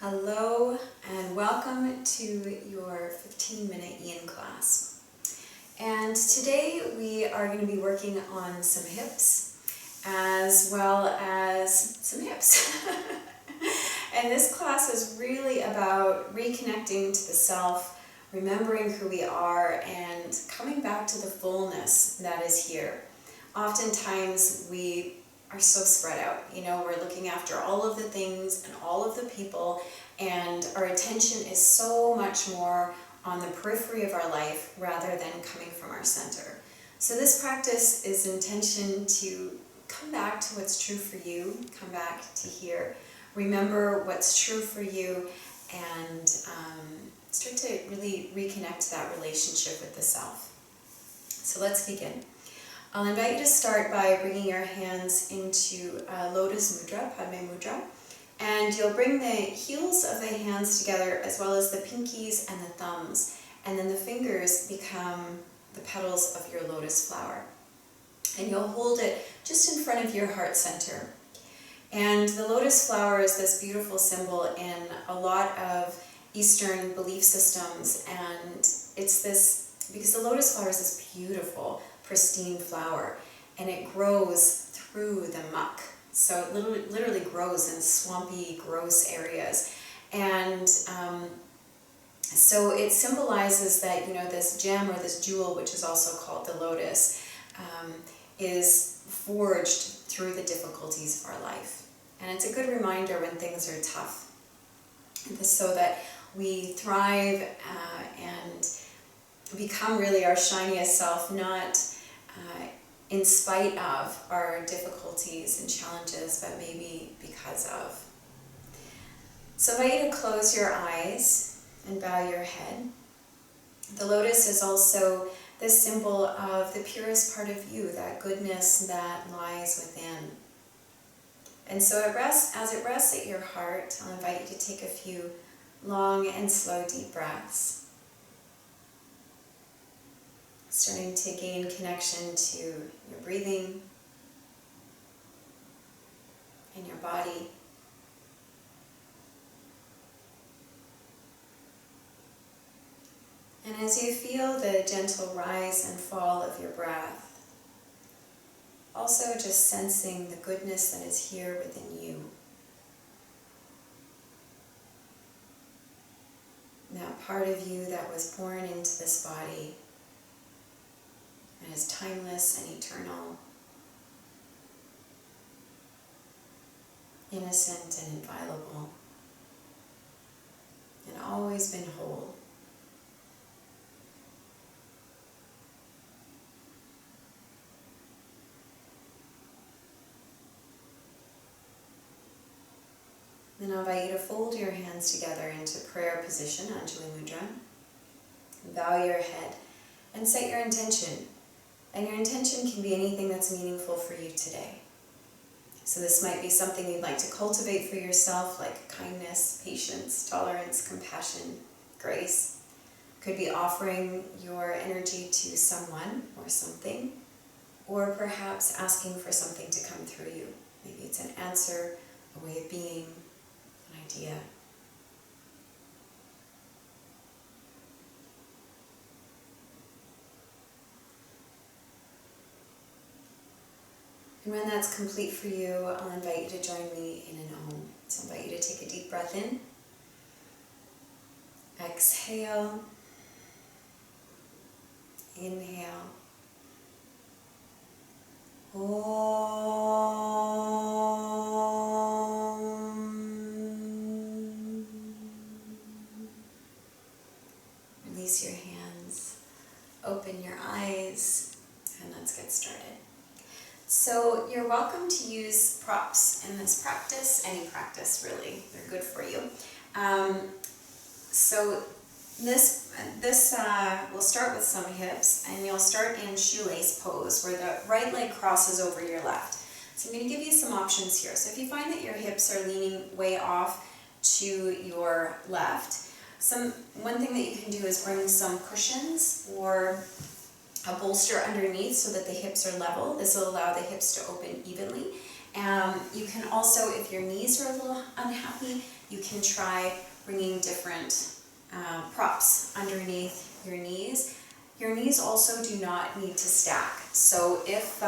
Hello and welcome to your 15-minute yin class. And today we are going to be working on some hips as well as some hips. And this class is really about reconnecting to the self, remembering who we are, and coming back to the fullness that is here. Oftentimes we are so spread out. We're looking after all of the things and all of the people, and our attention is so much more on the periphery of our life rather than coming from our center. So this practice is intention to come back to what's true for you, come back to here, remember what's true for you, and start to really reconnect that relationship with the self. So let's begin. I'll invite you to start by bringing your hands into Lotus Mudra, Padme Mudra, and you'll bring the heels of the hands together as well as the pinkies and the thumbs, and then the fingers become the petals of your lotus flower. And you'll hold it just in front of your heart center. And the lotus flower is this beautiful symbol in a lot of Eastern belief systems, and it's this, because the lotus flower is this beautiful, pristine flower, and it grows through the muck. So it literally grows in swampy, gross areas. And so it symbolizes that, this gem or this jewel, which is also called the lotus, is forged through the difficulties of our life. And it's a good reminder when things are tough, so that we thrive and become really our shiniest self, not in spite of our difficulties and challenges, but maybe because of. So I invite you to close your eyes and bow your head. The lotus is also the symbol of the purest part of you, that goodness that lies within. And so as it rests at your heart, I'll invite you to take a few long and slow deep breaths, starting to gain connection to your breathing and your body. And as you feel the gentle rise and fall of your breath, also just sensing the goodness that is here within you. That part of you that was born into this body and is timeless and eternal, innocent and inviolable, and always been whole. Then I'll invite you to fold your hands together into prayer position, Anjali Mudra. Bow your head and set your intention. And your intention can be anything that's meaningful for you today. So this might be something you'd like to cultivate for yourself, like kindness, patience, tolerance, compassion, grace. Could be offering your energy to someone or something, or perhaps asking for something to come through you. Maybe it's an answer, a way of being, an idea. And when that's complete for you, I'll invite you to join me in an Om. So I'll invite you to take a deep breath in. Exhale. Inhale. Om. Release your hands. Open your eyes. And let's get started. So you're welcome to use props in this practice, any practice really, they're good for you. So this we'll start with some hips, and you'll start in shoelace pose where the right leg crosses over your left. So I'm going to give you some options here. So if you find that your hips are leaning way off to your left, one thing that you can do is bring some cushions or a bolster underneath so that the hips are level. This will allow the hips to open evenly. You can also, if your knees are a little unhappy, you can try bringing different props underneath your knees. Your knees also do not need to stack. So if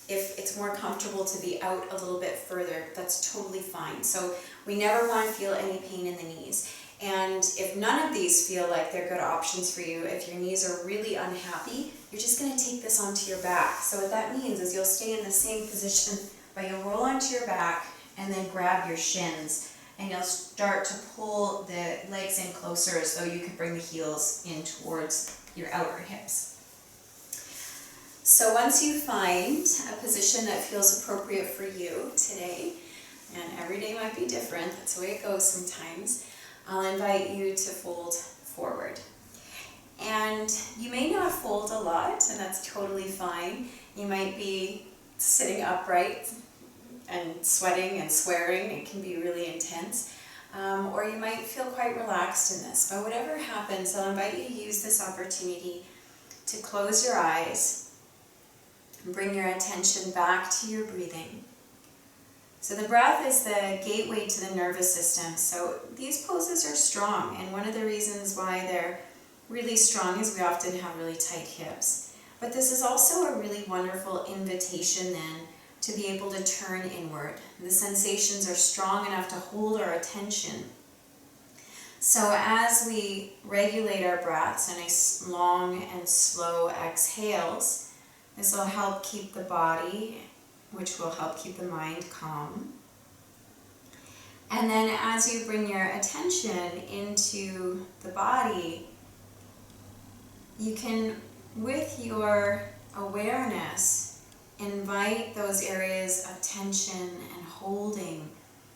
it's more comfortable to be out a little bit further, that's totally fine. So we never want to feel any pain in the knees. And if none of these feel like they're good options for you, if your knees are really unhappy, you're just going to take this onto your back. So what that means is you'll stay in the same position, but you'll roll onto your back and then grab your shins. And you'll start to pull the legs in closer as though you could bring the heels in towards your outer hips. So once you find a position that feels appropriate for you today, and every day might be different, that's the way it goes sometimes, I'll invite you to fold forward. And you may not fold a lot, and that's totally fine. You might be sitting upright and sweating and swearing. It can be really intense. Or you might feel quite relaxed in this. But whatever happens, I'll invite you to use this opportunity to close your eyes and bring your attention back to your breathing. So the breath is the gateway to the nervous system. So these poses are strong, and one of the reasons why they're really strong is we often have really tight hips. But this is also a really wonderful invitation then to be able to turn inward. The sensations are strong enough to hold our attention. So as we regulate our breaths, nice long and slow exhales, this will help keep the body, which will help keep the mind calm. And then as you bring your attention into the body, you can, with your awareness, invite those areas of tension and holding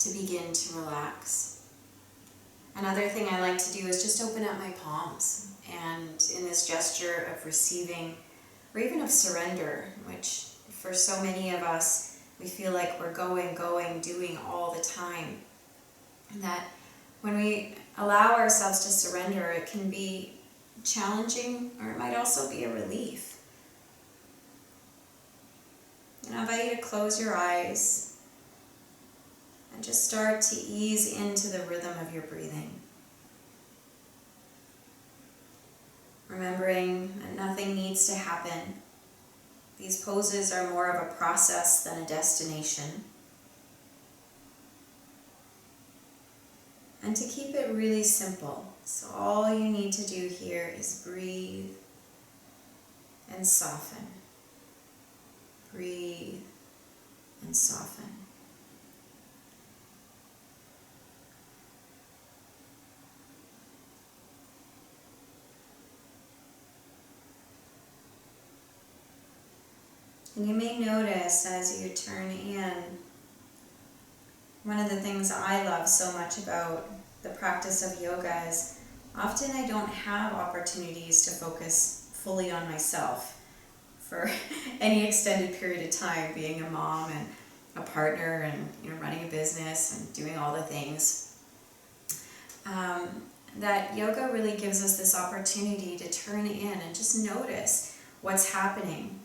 to begin to relax. Another thing I like to do is just open up my palms, and in this gesture of receiving, or even of surrender, which for so many of us, we feel like we're going, doing all the time. And that when we allow ourselves to surrender, it can be challenging, or it might also be a relief. And I invite you to close your eyes and just start to ease into the rhythm of your breathing. Remembering that nothing needs to happen. These poses are more of a process than a destination. And to keep it really simple. So all you need to do here is breathe and soften. Breathe and soften. And you may notice as you turn in, one of the things I love so much about the practice of yoga is often I don't have opportunities to focus fully on myself for any extended period of time, being a mom and a partner and running a business and doing all the things. That yoga really gives us this opportunity to turn in and just notice what's happening.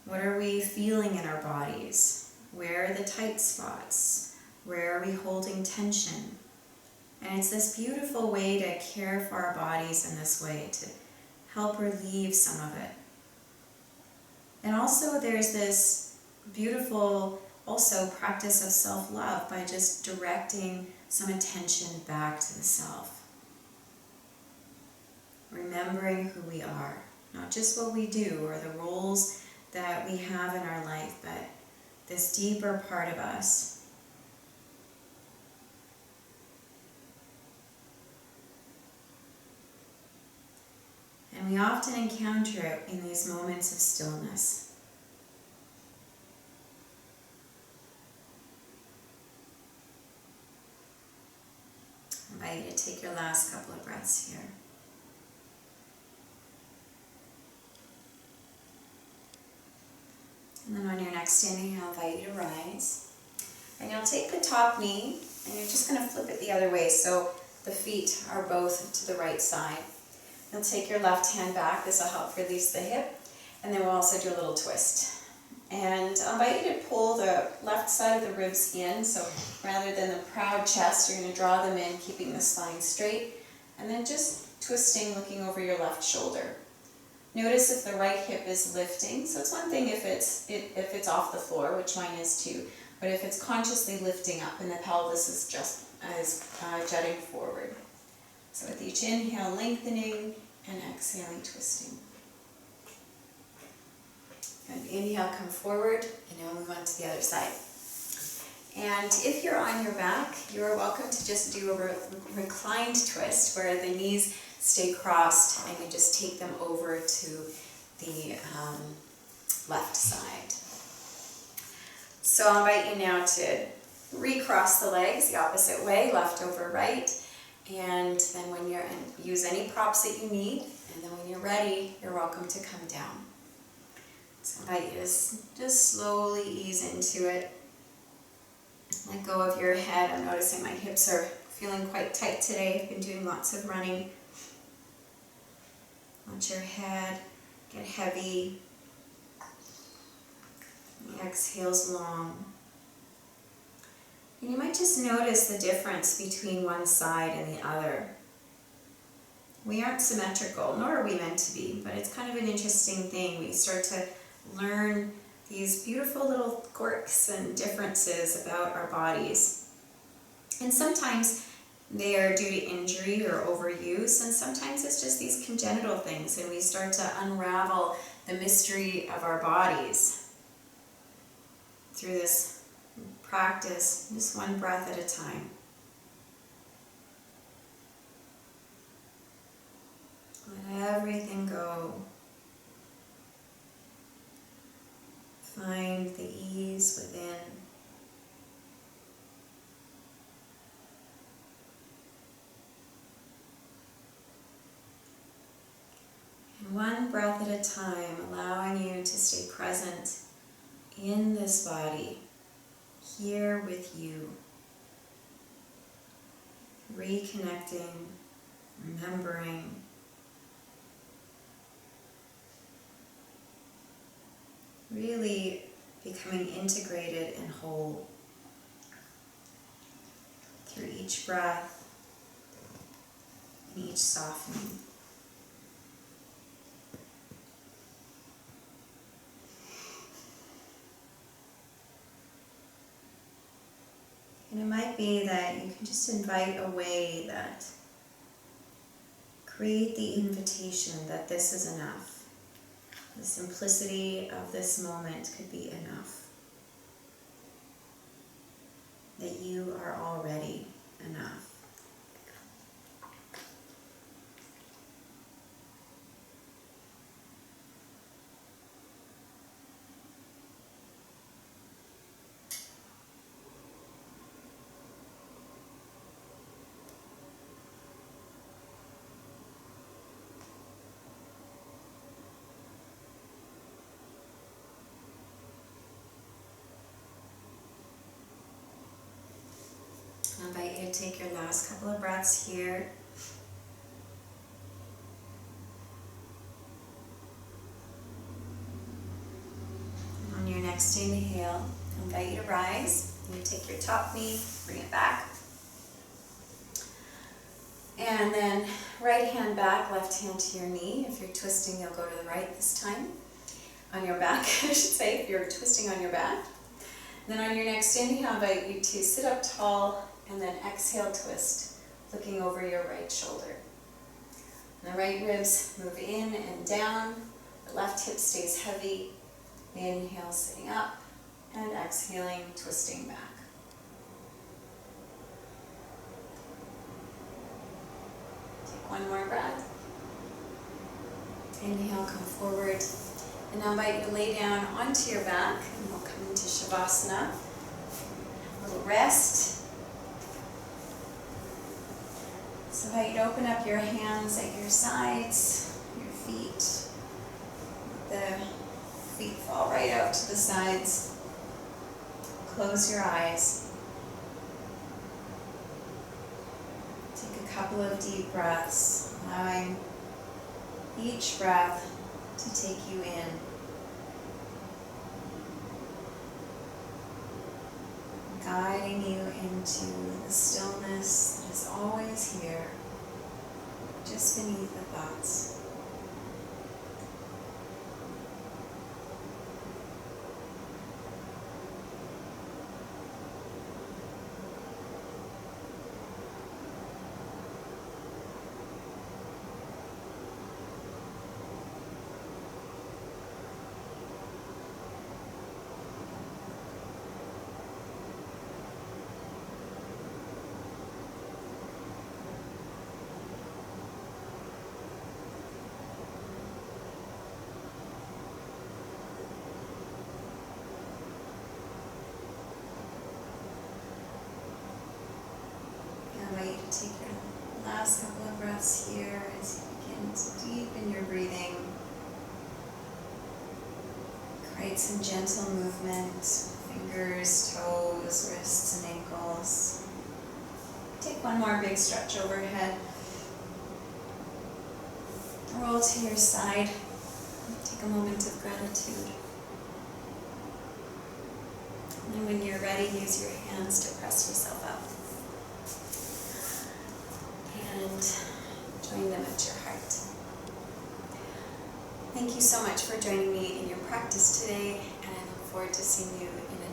What are we feeling in our bodies? Where are the tight spots? Where are we holding tension? And it's this beautiful way to care for our bodies in this way, to help relieve some of it. And also there's this beautiful practice of self-love by just directing some attention back to the self. Remembering who we are, not just what we do or the roles that we have in our life, but this deeper part of us. And we often encounter it in these moments of stillness. I invite you to take your last couple of breaths here. And then on your next inhale, I'll invite you to rise. And you'll take the top knee, and you're just going to flip it the other way, so the feet are both to the right side. You'll take your left hand back. This will help release the hip. And then we'll also do a little twist. And I'll invite you to pull the left side of the ribs in. So rather than the proud chest, you're going to draw them in, keeping the spine straight. And then just twisting, looking over your left shoulder. Notice if the right hip is lifting. So it's one thing if it's off the floor, which mine is too. But if it's consciously lifting up and the pelvis is just jutting forward. So with each inhale, lengthening, and exhaling, twisting. And inhale, come forward, and now move on to the other side. And if you're on your back, you're welcome to just do a reclined twist where the knees stay crossed and you just take them over to the left side. So I'll invite you now to recross the legs the opposite way, left over right. And then when you're use any props that you need, and then when you're ready, you're welcome to come down. So I invite you to just slowly ease into it. Let go of your head. I'm noticing my hips are feeling quite tight today. I've been doing lots of running. Let your head get heavy. The exhale's long. And you might just notice the difference between one side and the other. We aren't symmetrical, nor are we meant to be, but it's kind of an interesting thing. We start to learn these beautiful little quirks and differences about our bodies. And sometimes they are due to injury or overuse, and sometimes it's just these congenital things, and we start to unravel the mystery of our bodies through this practice, just one breath at a time. Let everything go. Find the ease within. And one breath at a time, allowing you to stay present in this body, here with you. Reconnecting, remembering. Really becoming integrated and whole through each breath and each softening. And it might be that you can just invite a way that create the invitation that this is enough. The simplicity of this moment could be enough. That you are already enough. I invite you to take your last couple of breaths here. On your next inhale, I invite you to rise. You take your top knee, bring it back. And then right hand back, left hand to your knee. If you're twisting, you'll go to the right this time. On your back, I should say, if you're twisting on your back. And then on your next inhale, I invite you to sit up tall and then exhale, twist, looking over your right shoulder. And the right ribs move in and down. The left hip stays heavy. Inhale, sitting up, and exhaling, twisting back. Take one more breath. Inhale, come forward. And now I invite you to lay down onto your back, and we'll come into Shavasana. A little rest. So I invite you to open up your hands at your sides, your feet. The feet fall right out to the sides. Close your eyes. Take a couple of deep breaths, allowing each breath to take you in guiding you into the stillness that is always here, just beneath the thoughts. Wait to take your last couple of breaths here as you begin to deepen your breathing. Create some gentle movement, fingers, toes, wrists, and ankles. Take one more big stretch overhead. Roll to your side. Take a moment of gratitude. And when you're ready, use your hands to press yourself up. And join them at your heart. Thank you so much for joining me in your practice today, and I look forward to seeing you in a